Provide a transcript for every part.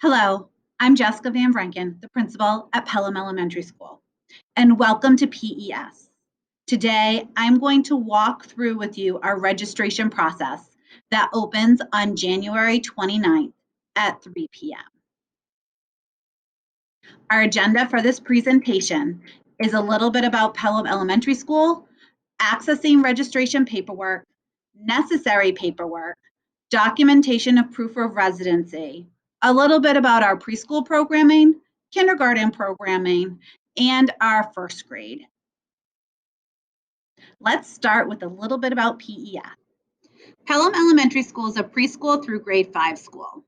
Hello, I'm Jessica Van Vranken, the principal at Pelham Elementary School, and welcome to PES. Today, I'm going to walk through with you our registration process that opens on January 29th at 3 p.m. Our agenda for this presentation is a little bit about Pelham Elementary School, accessing registration paperwork, necessary paperwork, documentation of proof of residency, a little bit about our preschool programming, kindergarten programming, and our first grade. Let's start with a little bit about PES. Pelham Elementary School is a preschool through grade 5 school.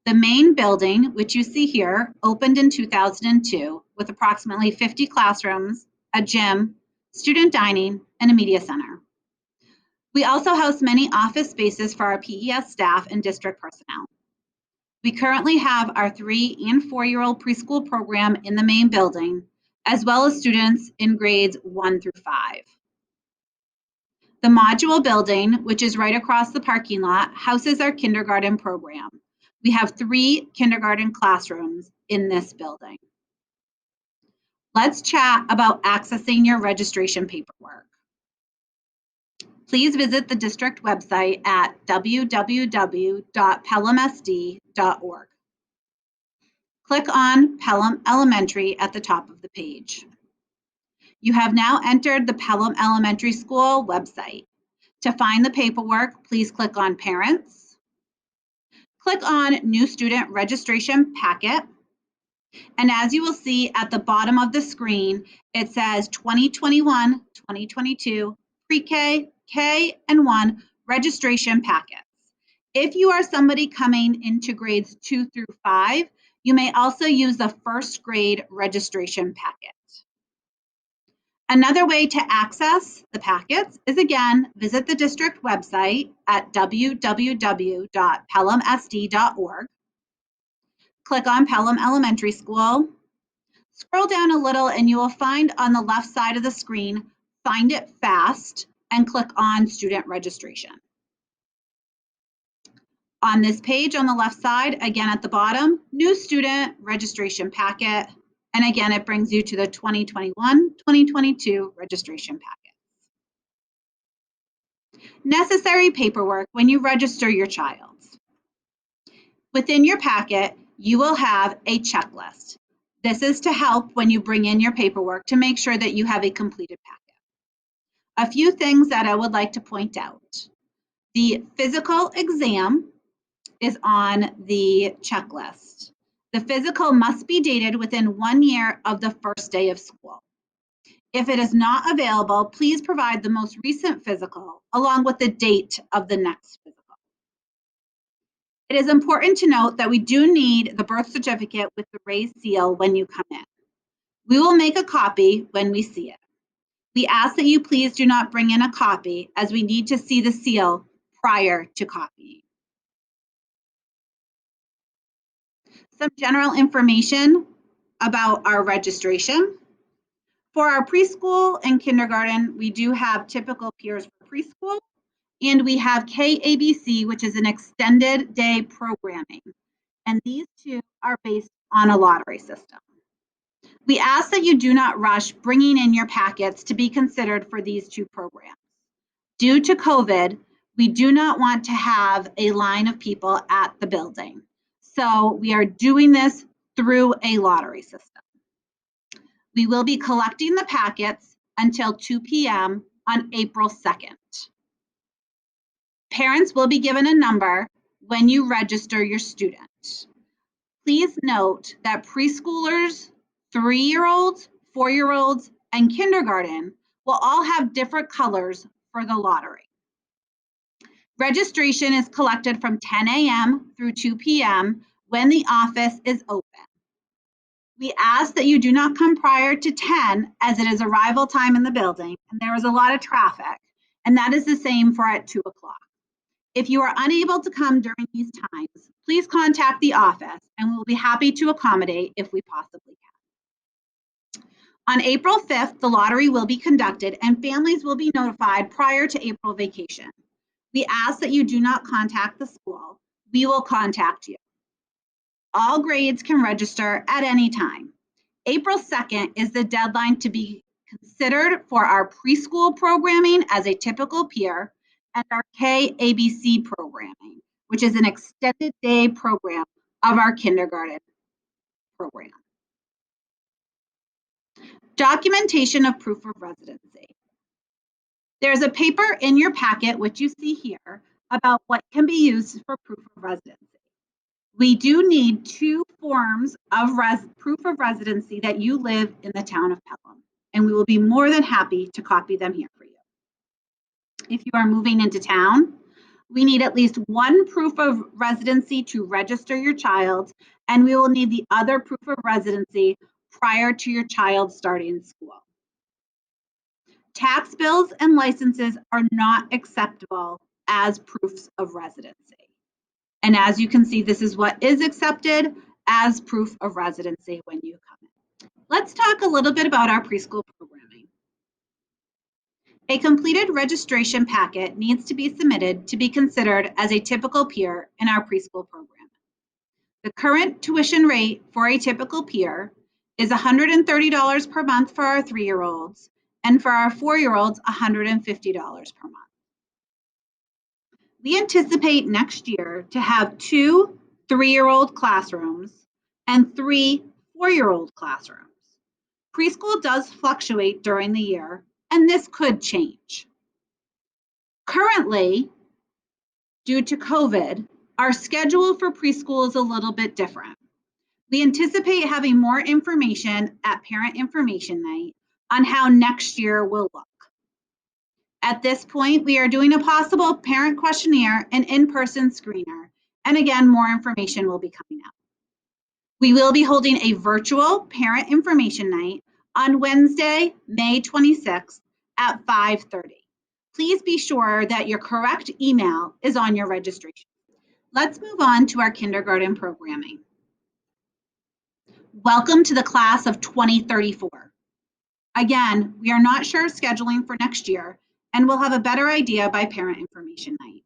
The main building, which you see here, opened in 2002 with approximately 50 classrooms, a gym, student dining, and a media center. We also house many office spaces for our PES staff and district personnel. We currently have our 3 and 4-year-old preschool program in the main building, as well as students in grades 1 through 5. The module building, which is right across the parking lot, houses our kindergarten program. We have 3 kindergarten classrooms in this building. Let's chat about accessing your registration paperwork. Please visit the district website at www.pelhamsd.org. Click on Pelham Elementary at the top of the page. You have now entered the Pelham Elementary School website. To find the paperwork, please click on Parents. Click on New Student Registration Packet. And as you will see at the bottom of the screen, it says 2021-2022 Pre-K, K, and 1 registration packets. If you are somebody coming into grades 2 through 5, you may also use the first grade registration packet. Another way to access the packets is, again, visit the district website at www.pelhamsd.org. Click on Pelham Elementary School. Scroll down a little and you will find on the left side of the screen, Find It Fast, and click on Student Registration. On this page on the left side, again at the bottom, New Student Registration Packet. And again, it brings you to the 2021-2022 registration packet. Necessary paperwork when you register your child. Within your packet, you will have a checklist. This is to help when you bring in your paperwork to make sure that you have a completed packet. A few things that I would like to point out. The physical exam is on the checklist. The physical must be dated within 1 year of the first day of school. If it is not available, please provide the most recent physical along with the date of the next physical. It is important to note that we do need the birth certificate with the raised seal when you come in. We will make a copy when we see it. We ask that you please do not bring in a copy as we need to see the seal prior to copying. Some general information about our registration. For our preschool and kindergarten, we do have typical peers for preschool, and we have KABC, which is an extended day programming. And these two are based on a lottery system. We ask that you do not rush bringing in your packets to be considered for these 2 programs. Due to COVID, we do not want to have a line of people at the building. So we are doing this through a lottery system. We will be collecting the packets until 2 p.m. on April 2nd. Parents will be given a number when you register your student. Please note that preschoolers, 3-year-olds, 4-year-olds, and kindergarten will all have different colors for the lottery. Registration is collected from 10 a.m. through 2 p.m. when the office is open. We ask that you do not come prior to 10 as it is arrival time in the building and there is a lot of traffic, and that is the same for at 2 o'clock. If you are unable to come during these times, please contact the office and we'll be happy to accommodate if we possibly can. On April 5th, the lottery will be conducted and families will be notified prior to April vacation. We ask that you do not contact the school. We will contact you. All grades can register at any time. April 2nd is the deadline to be considered for our preschool programming as a typical peer and our KABC programming, which is an extended day program of our kindergarten program. Documentation of proof of residency. There's a paper in your packet, which you see here, about what can be used for proof of residency. We do need 2 forms of proof of residency that you live in the town of Pelham, and we will be more than happy to copy them here for you. If you are moving into town, we need at least 1 proof of residency to register your child, and we will need the other proof of residency prior to your child starting school. Tax bills and licenses are not acceptable as proofs of residency. And as you can see, this is what is accepted as proof of residency when you come in. Let's talk a little bit about our preschool programming. A completed registration packet needs to be submitted to be considered as a typical peer in our preschool program. The current tuition rate for a typical peer is $130 per month for our 3-year-olds, and for our 4-year-olds, $150 per month. We anticipate next year to have 2 3-year-old classrooms and 3 4-year-old classrooms. Preschool does fluctuate during the year, and this could change. Currently, due to COVID, our schedule for preschool is a little bit different. We anticipate having more information at Parent Information Night on how next year will look. At this point, we are doing a possible parent questionnaire and in-person screener. And again, more information will be coming out. We will be holding a virtual Parent Information Night on Wednesday, May 26th at 5:30. Please be sure that your correct email is on your registration. Let's move on to our kindergarten programming. Welcome to the class of 2034. Again, we are not sure scheduling for next year, and we'll have a better idea by Parent Information Night.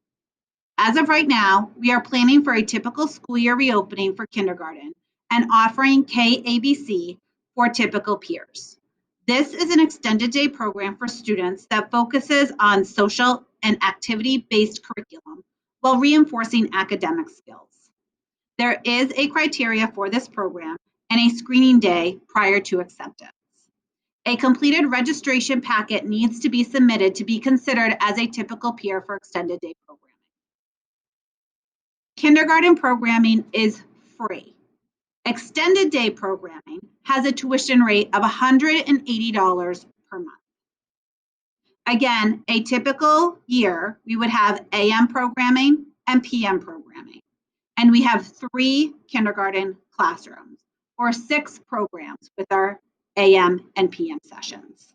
As of right now, we are planning for a typical school year reopening for kindergarten and offering KABC for typical peers. This is an extended day program for students that focuses on social and activity-based curriculum while reinforcing academic skills. There is a criteria for this program and a screening day prior to acceptance. A completed registration packet needs to be submitted to be considered as a typical peer for extended day programming. Kindergarten programming is free. Extended day programming has a tuition rate of $180 per month. Again, a typical year, we would have AM programming and PM programming. And we have 3 kindergarten classrooms or 6 programs with our AM and PM sessions.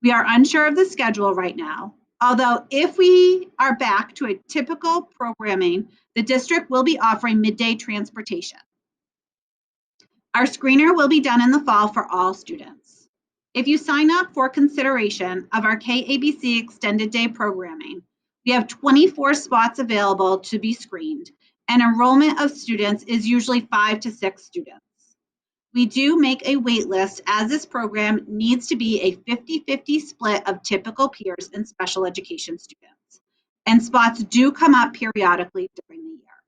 We are unsure of the schedule right now, although if we are back to a typical programming, the district will be offering midday transportation. Our screener will be done in the fall for all students. If you sign up for consideration of our KABC extended day programming, we have 24 spots available to be screened, and enrollment of students is usually 5 to 6 students. We do make a wait list as this program needs to be a 50-50 split of typical peers and special education students, and spots do come up periodically during the year.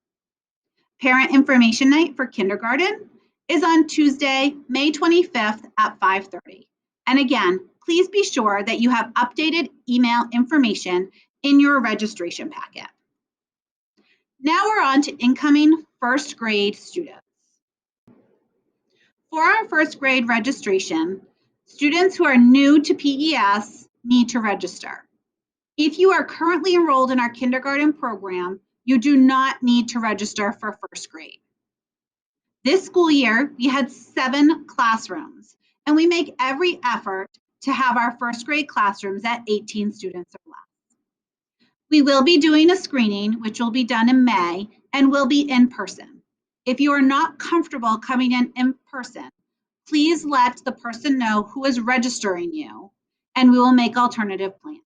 Parent Information Night for kindergarten is on Tuesday, May 25th at 5:30. And again, please be sure that you have updated email information in your registration packet. Now we're on to incoming first grade students. For our first grade registration, students who are new to PES need to register. If you are currently enrolled in our kindergarten program, you do not need to register for first grade. This school year, we had 7 classrooms, and we make every effort to have our first grade classrooms at 18 students or less. We will be doing a screening, which will be done in May, and will be in person. If you are not comfortable coming in person, please let the person know who is registering you, and we will make alternative plans.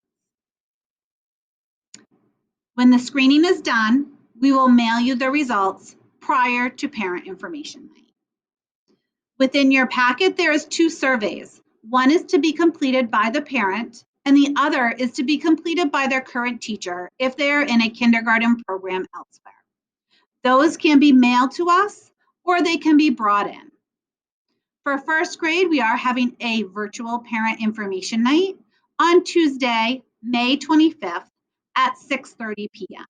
When the screening is done, we will mail you the results prior to parent information night. Within your packet, there is 2 surveys. One is to be completed by the parent, and the other is to be completed by their current teacher if they are in a kindergarten program elsewhere. Those can be mailed to us or they can be brought in. For first grade, we are having a virtual parent information night on Tuesday, May 25th at 6:30 p.m.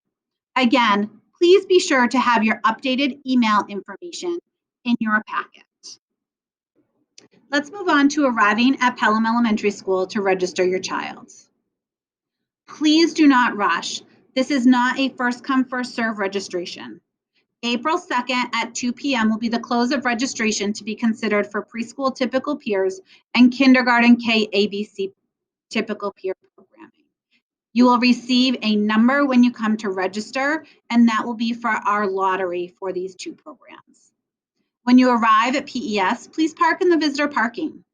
Again, please be sure to have your updated email information in your packet. Let's move on to arriving at Pelham Elementary School to register your child. Please do not rush. This is not a first come, first serve registration. April 2nd at 2 p.m. will be the close of registration to be considered for preschool typical peers and kindergarten KABC typical peer programming. You will receive a number when you come to register, and that will be for our lottery for these 2 programs. When you arrive at PES, please park in the visitor parking.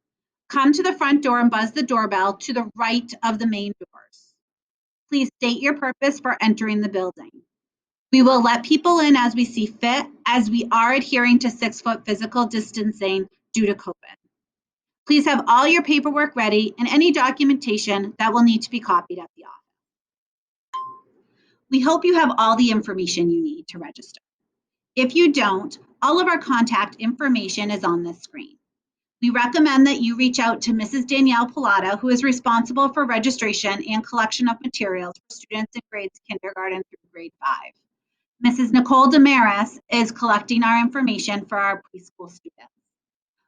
Come to the front door and buzz the doorbell to the right of the main doors. Please state your purpose for entering the building. We will let people in as we see fit, as we are adhering to 6-foot physical distancing due to COVID. Please have all your paperwork ready and any documentation that will need to be copied at the office. We hope you have all the information you need to register. If you don't, all of our contact information is on this screen. We recommend that you reach out to Mrs. Danielle Pilata, who is responsible for registration and collection of materials for students in grades kindergarten through grade 5. Mrs. Nicole Damaris is collecting our information for our preschool students.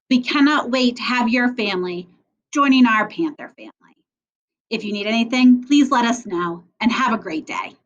We cannot wait to have your family joining our Panther family. If you need anything, please let us know and have a great day.